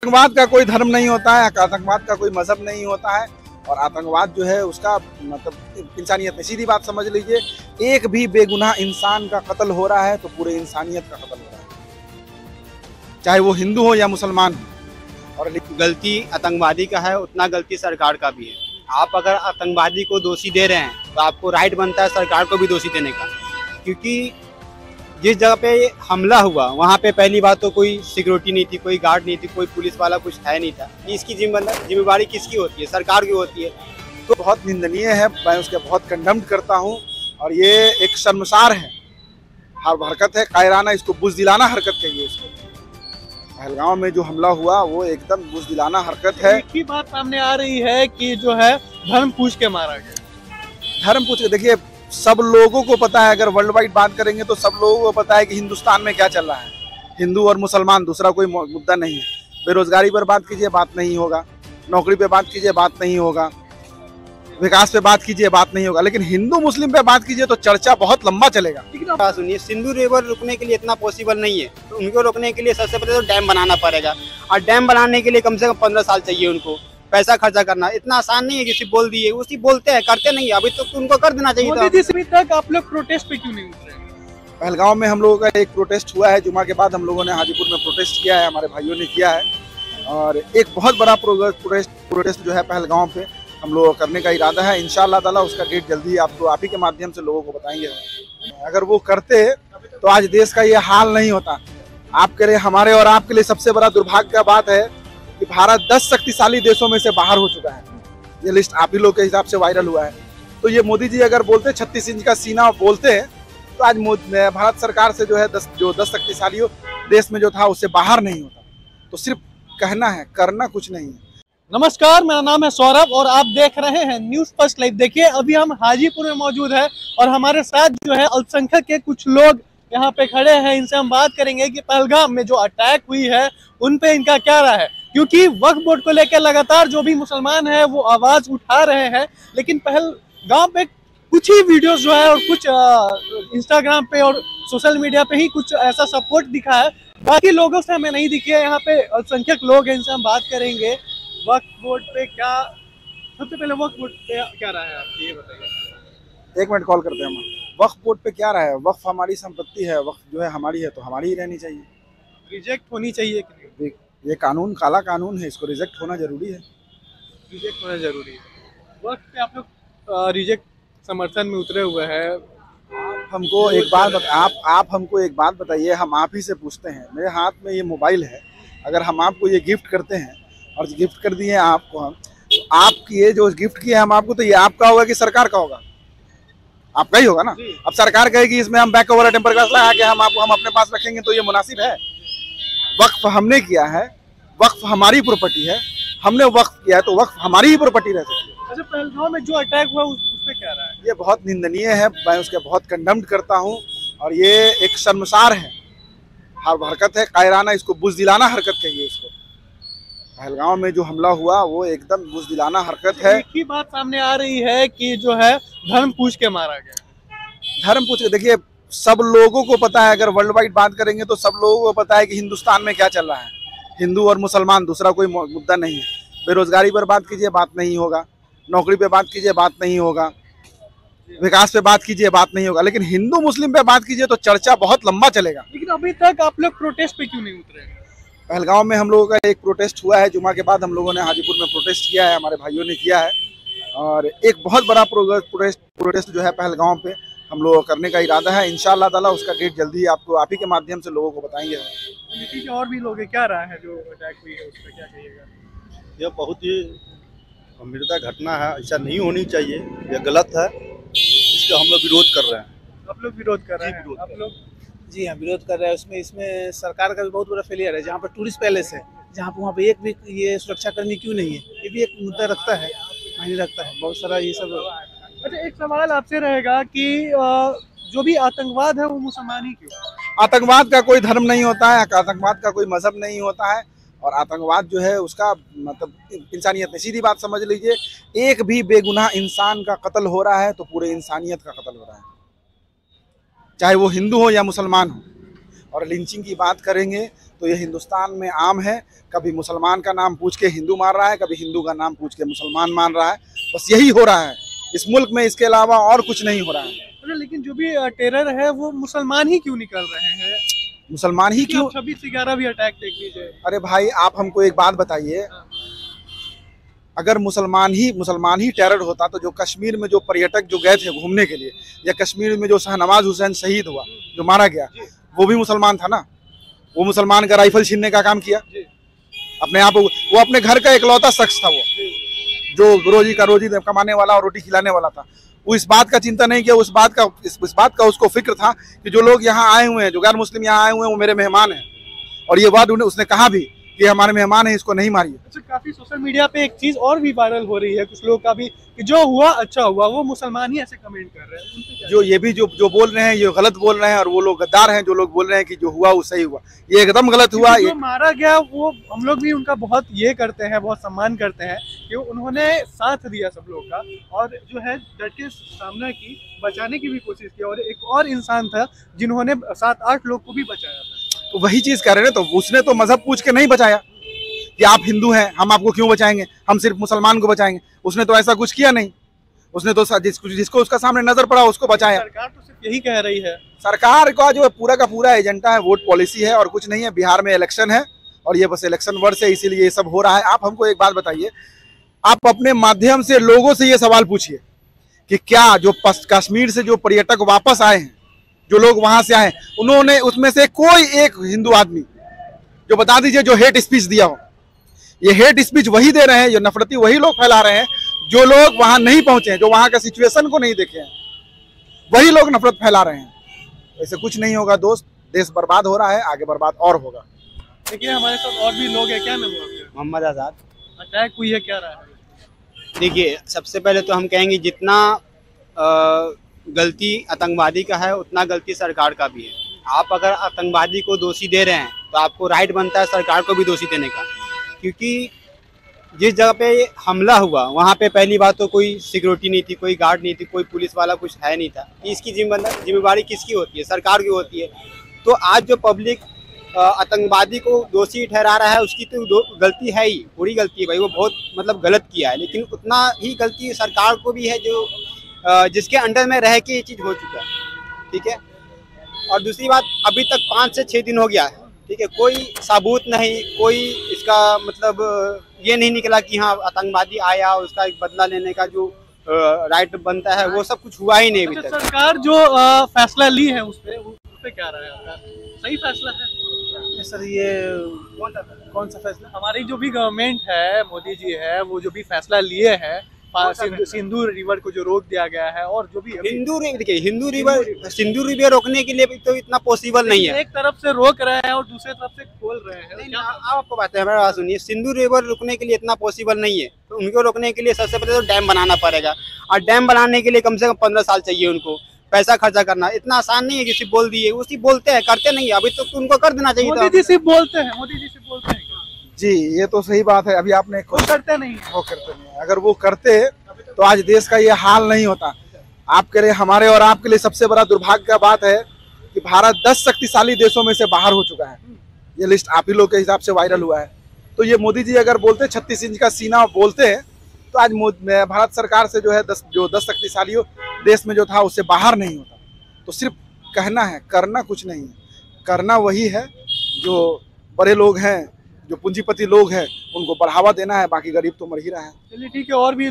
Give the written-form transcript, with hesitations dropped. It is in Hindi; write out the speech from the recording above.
आतंकवाद का कोई धर्म नहीं होता है, आतंकवाद का कोई मजहब नहीं होता है। और आतंकवाद जो है उसका मतलब इंसानियत में, सीधी बात समझ लीजिए, एक भी बेगुनाह इंसान का कत्ल हो रहा है तो पूरे इंसानियत का कत्ल हो रहा है, चाहे वो हिंदू हो या मुसलमान हो। और गलती आतंकवादी का है, उतना गलती सरकार का भी है। आप अगर आतंकवादी को दोषी दे रहे हैं तो आपको राइट बनता है सरकार को भी दोषी देने का, क्योंकि जिस जगह पे हमला हुआ वहाँ पे पहली बात तो कोई सिक्योरिटी नहीं थी, कोई गार्ड नहीं थी, कोई पुलिस वाला कुछ है नहीं था। इसकी जिम्मेदारी किसकी होती है? सरकार की होती है। तो बहुत निंदनीय है, मैं उसके बहुत कंडेम्ड करता हूँ और ये एक शर्मसार है, हरकत है, कायराना, इसको बुज़दिलाना हरकत कहिए इसको। पहलगाम में जो हमला हुआ वो एकदम बुज़दिलाना हरकत है। एक ही बात सामने आ रही है कि जो है धर्म पूछ के मारा गया। धर्म पूछ के देखिए, सब लोगों को पता है, अगर वर्ल्ड वाइड बात करेंगे तो सब लोगों को पता है कि हिंदुस्तान में क्या चल रहा है। हिंदू और मुसलमान, दूसरा कोई मुद्दा नहीं है। बेरोजगारी पर बात कीजिए, बात नहीं होगा। नौकरी पे बात कीजिए, बात नहीं होगा। विकास पे बात कीजिए, बात नहीं होगा। लेकिन हिंदू मुस्लिम पे बात कीजिए तो चर्चा बहुत लंबा चलेगा। सुनिए, सिंधु रिवर रुकने के लिए इतना पॉसिबल नहीं है, तो उनको रोकने के लिए सबसे पहले तो डैम बनाना पड़ेगा, और डैम बनाने के लिए कम से कम 15 साल चाहिए उनको। पैसा खर्चा करना इतना आसान नहीं है कि सिर्फ बोल दिए, उसी बोलते हैं, करते नहीं। अभी तो उनको कर देना चाहिए था। अभी तक आप लोग प्रोटेस्ट पे क्यों नहीं उतरे? पहलगाम में हम लोगों का एक प्रोटेस्ट हुआ है, जुमा के बाद हम लोगों ने हाजीपुर में प्रोटेस्ट किया है, हमारे भाइयों ने किया है। और एक बहुत बड़ा प्रोटेस्ट जो है पहलगाम पे हम लोगों का करने का इरादा है। इंशाअल्लाह ताला उसका डेट जल्दी आपको, आप ही के माध्यम से लोगों को बताएंगे। अगर वो करते तो आज देश का ये हाल नहीं होता। आपके लिए, हमारे और आपके लिए सबसे बड़ा दुर्भाग्य का बात है कि भारत 10 शक्तिशाली देशों में से बाहर हो चुका है। ये लिस्ट आप ही लोग के हिसाब से वायरल हुआ है। तो ये मोदी जी अगर बोलते 36 इंच का सीना बोलते हैं तो आज भारत सरकार से जो है 10 शक्तिशाली देश में जो था उससे बाहर नहीं होता। तो सिर्फ कहना है, करना कुछ नहीं है। नमस्कार, मेरा नाम है सौरभ और आप देख रहे हैं न्यूज़ फर्स्ट लाइव। देखिए, अभी हम हाजीपुर में मौजूद है और हमारे साथ जो है अल्पसंख्यक के कुछ लोग यहाँ पे खड़े हैं। इनसे हम बात करेंगे कि पहलगाम में जो अटैक हुई है उन पे इनका क्या राय है, क्योंकि वक्फ बोर्ड को लेकर लगातार जो भी मुसलमान है वो आवाज उठा रहे हैं। लेकिन पहलगाम पे कुछ ही वीडियोस जो है और कुछ इंस्टाग्राम पे और सोशल मीडिया पे ही कुछ ऐसा सपोर्ट दिखा है, बाकी लोगों से हमें नहीं दिखी है। यहाँ पे अल्पसंख्यक लोग हैं, इनसे हम बात करेंगे वक्फ बोर्ड पे क्या, सबसे पहले वक्फ बोर्ड पे क्या राय है आपकी, ये बताइए। 1 मिनट कॉल करते हैं हम। वक्फ बोर्ड पे क्या राय है? वक्फ हमारी संपत्ति है, वक्फ जो है हमारी है तो हमारी ही रहनी चाहिए। रिजेक्ट होनी चाहिए कि नहीं? ये कानून काला कानून है, इसको रिजेक्ट होना जरूरी है। रिजेक्ट होना जरूरी है। वक्त पे आप लोग रिजेक्ट समर्थन में उतरे हुए हैं। हमको एक बात आप हमको एक बात बताइए, हम आप ही से पूछते हैं। मेरे हाथ में ये मोबाइल है, अगर हम आपको ये गिफ्ट करते हैं और गिफ्ट कर दिए आपको हम, तो आपकी ये जो गिफ्ट किया हम आपको, तो ये आपका होगा कि सरकार का होगा? आपका ही होगा ना। अब सरकार कहेगी इसमें हम बैक ओवर टेम्पर ग्लास लगा के हम अपने पास रखेंगे तो ये मुनासिब है? वक्फ हमने किया है, वक्फ हमारी प्रॉपर्टी है, हमने वक्फ किया है तो वक्फ हमारी ही प्रॉपर्टी रह सकती है। अच्छा, पहलगाम में जो अटैक हुआ उस पे क्या रहा है? ये बहुत निंदनीय है, मैं उसके बहुत कंडेम्ड करता हूँ और ये एक शर्मसार है, हरकत है, कायराना, इसको बुज़दिलाना हरकत कहिए इसको। पहलगाम में जो हमला हुआ वो एकदम बुज़दिलाना हरकत है। एक ही बात सामने आ रही है कि जो है धर्म पूछ के मारा गया। धर्म पूछ के देखिए, सब लोगों को पता है, अगर वर्ल्ड वाइड बात करेंगे तो सब लोगों को पता है कि हिंदुस्तान में क्या चल रहा है। हिंदू और मुसलमान, दूसरा कोई मुद्दा नहीं है। बेरोजगारी पर बात कीजिए, बात नहीं होगा। नौकरी पे बात कीजिए, बात नहीं होगा। विकास पे बात कीजिए, बात नहीं होगा। लेकिन हिंदू मुस्लिम पे बात कीजिए तो चर्चा बहुत लंबा चलेगा। लेकिन अभी तक आप लोग प्रोटेस्ट पे क्यों नहीं उतरे? पहलगाम में हम लोगों का एक प्रोटेस्ट हुआ है, जुमा के बाद हम लोगों ने हाजीपुर में प्रोटेस्ट किया है, हमारे भाइयों ने किया है। और एक बहुत बड़ा प्रोटेस्ट जो है पहलगाम पे हम लोगों का करने का इरादा है। इंशाअल्लाह ताला उसका डेट जल्दी आपको, आप ही के माध्यम से लोगों को बताएंगे। नीति और भी लोग क्या रहा है जो अटैक हुई है उस पर क्या कहिएगा? यह बहुत ही गंभीरता घटना है, ऐसा नहीं होनी चाहिए, यह गलत है, इसका हम लोग विरोध कर रहे हैं। आप लोग विरोध कर रहे हैं? आप लोग? जी हाँ, विरोध कर रहे हैं। इसमें सरकार का भी बहुत बड़ा फेलियर है। जहाँ पर टूरिस्ट पैलेस है, जहाँ पर वहाँ पे एक भी ये सुरक्षाकर्मी क्यों नहीं है, ये भी एक मुद्दा रखता है, मायने रखता है बहुत सारा ये सब। अच्छा, एक सवाल आपसे रहेगा कि जो भी आतंकवाद है वो मुसलमान ही क्यों? आतंकवाद का कोई धर्म नहीं होता है, आतंकवाद का कोई मजहब नहीं होता है। और आतंकवाद जो है उसका मतलब इंसानियत में, सीधी बात समझ लीजिए, एक भी बेगुनाह इंसान का कत्ल हो रहा है तो पूरे इंसानियत का कत्ल हो रहा है, चाहे वो हिंदू हो या मुसलमान हो। और लिंचिंग की बात करेंगे तो ये हिंदुस्तान में आम है। कभी मुसलमान का नाम पूछ के हिंदू मार रहा है, कभी हिंदू का नाम पूछ के मुसलमान मान रहा है। बस यही हो रहा है इस मुल्क में, इसके अलावा और कुछ नहीं हो रहा है। लेकिन जो भी टेरर है वो मुसलमान ही क्यों निकल रहे हैं? मुसलमान ही क्यों? 26/11 भी अटैक देख लीजिए। अरे भाई आप हमको एक बात बताइए, अगर मुसलमान ही टेरर होता तो जो कश्मीर में जो पर्यटक जो गए थे घूमने के लिए, या कश्मीर में जो शाहनवाज हुसैन शहीद हुआ, जो मारा गया, वो भी मुसलमान था ना। वो मुसलमान का राइफल छीनने का काम किया अपने आप। वो अपने घर का इकलौता शख्स था, वो जो रोजी कमाने वाला और रोटी खिलाने वाला था। वो इस बात का चिंता नहीं किया, इस बात का उसको फिक्र था कि जो लोग यहाँ आए हुए हैं, जो गैर मुस्लिम यहाँ आए हुए हैं, वो मेरे मेहमान हैं। और ये बात उसने कहा भी कि हमारे मेहमान हैं, इसको नहीं मारिए। अच्छा, काफी सोशल मीडिया पे एक चीज और भी वायरल हो रही है, कुछ लोग का भी कि जो हुआ अच्छा हुआ, वो मुसलमान ही ऐसे कमेंट कर रहे हैं। जो ये भी जो बोल रहे हैं, ये गलत बोल रहे हैं, और वो लोग गद्दार हैं जो लोग बोल रहे हैं कि जो हुआ वो सही हुआ। ये एकदम गलत हुआ। जो मारा गया वो हम लोग भी उनका बहुत ये करते हैं, बहुत सम्मान करते हैं कि उन्होंने साथ दिया सब लोग का, और जो है डट के सामना की, बचाने की भी कोशिश की। और एक और इंसान था जिन्होंने 7-8 लोग को भी बचाया था। तो वही चीज कर रहे हैं। तो उसने तो मजहब पूछ के नहीं बचाया कि आप हिंदू हैं, हम आपको क्यों बचाएंगे, हम सिर्फ मुसलमान को बचाएंगे। उसने तो ऐसा कुछ किया नहीं। उसने तो जिसको उसका सामने नजर पड़ा उसको बचाया। सरकार तो सिर्फ यही कह रही है। सरकार का जो पूरा का पूरा एजेंडा है वोट पॉलिसी है और कुछ नहीं है। बिहार में इलेक्शन है और ये बस इलेक्शन वर्ष है, इसीलिए ये सब हो रहा है। आप हमको एक बात बताइए, आप अपने माध्यम से लोगों से ये सवाल पूछिए कि क्या जो कश्मीर से जो पर्यटक वापस आए हैं, जो लोग वहां से आए, उन्होंने उसमें से कोई एक हिंदू आदमी जो बता दीजिए जो हेट स्पीच दिया हो। ये हेट स्पीच वही दे रहे हैं, जो नफरती वही लोग फैला रहे हैं, जो लोग वहां नहीं पहुंचे हैं, जो वहां का सिचुएशन को नहीं देखे हैं, वही लोग नफरत फैला रहे हैं। ऐसे कुछ नहीं होगा दोस्त, देश बर्बाद हो रहा है, आगे बर्बाद और होगा। देखिए हमारे साथ और भी लोग हैं। क्या नाम है? मोहम्मद आज़ाद। अटैक हुई है, क्या रहा है? देखिए, सबसे पहले तो हम कहेंगे जितना गलती आतंकवादी का है उतना गलती सरकार का भी है। आप अगर आतंकवादी को दोषी दे रहे हैं तो आपको राइट बनता है सरकार को भी दोषी देने का, क्योंकि जिस जगह पे हमला हुआ वहाँ पे पहली बात तो कोई सिक्योरिटी नहीं थी, कोई गार्ड नहीं थी, कोई पुलिस वाला कुछ है नहीं था। इसकी जिम्मेवारी किसकी होती है? सरकार की होती है। तो आज जो पब्लिक आतंकवादी को दोषी ठहरा रहा है उसकी तो गलती है ही, पूरी गलती है भाई, वो बहुत मतलब गलत किया है। लेकिन उतना ही गलती सरकार को भी है जो जिसके अंडर में रह के ये चीज़ हो चुका है। ठीक है। और दूसरी बात, अभी तक 5 से 6 दिन हो गया है, ठीक है, कोई सबूत नहीं, कोई इसका मतलब ये नहीं निकला कि हाँ आतंकवादी आया, उसका एक बदला लेने का जो राइट बनता है वो सब कुछ हुआ ही नहीं अभी तक। सरकार जो फैसला ली है उस पे क्या रहा है आपका? सही फैसला है सर? ये कौन सा फैसला? हमारी जो भी गवर्नमेंट है, मोदी जी है, वो जो भी फैसला लिए हैं, सिंधु रिवर को जो रोक दिया गया है, और जो भी सिंधु रिवर रोकने के लिए भी तो इतना पॉसिबल नहीं है। एक तरफ से रोक रहे हैं और दूसरी तरफ से खोल रहे हैं। आपको बात है, हमारी बात सुनिए, सिंधु रिवर रोकने के लिए इतना पॉसिबल नहीं है। तो उनको रोकने के लिए सबसे पहले तो डैम बनाना पड़ेगा, और डैम बनाने के लिए कम से कम 15 साल चाहिए उनको। पैसा खर्चा करना इतना आसान नहीं है कि सिर्फ बोल दिए, उसी बोलते हैं, करते नहीं। अभी तो उनको कर देना चाहिए। मोदी जी सिर्फ बोलते हैं, मोदी जी सिर्फ बोलते हैं। जी ये तो सही बात है। अभी आपने वो करते नहीं, वो करते नहीं। अगर वो करते तो आज देश का ये हाल नहीं होता। आपके लिए, हमारे और आपके लिए सबसे बड़ा दुर्भाग्य का बात है कि भारत 10 शक्तिशाली देशों में से बाहर हो चुका है। ये लिस्ट आप ही लोग के हिसाब से वायरल हुआ है। तो ये मोदी जी अगर बोलते 36 इंच का सीना बोलते हैं तो आज भारत सरकार से जो है 10 शक्तिशाली देश में जो था उससे बाहर नहीं होता। तो सिर्फ कहना है, करना कुछ नहीं है। करना वही है जो बड़े लोग हैं, जो पूंजीपति लोग हैं, उनको बढ़ावा देना है। बाकी गरीब तो मर ही रहा है। चलिए ठीक है। और भी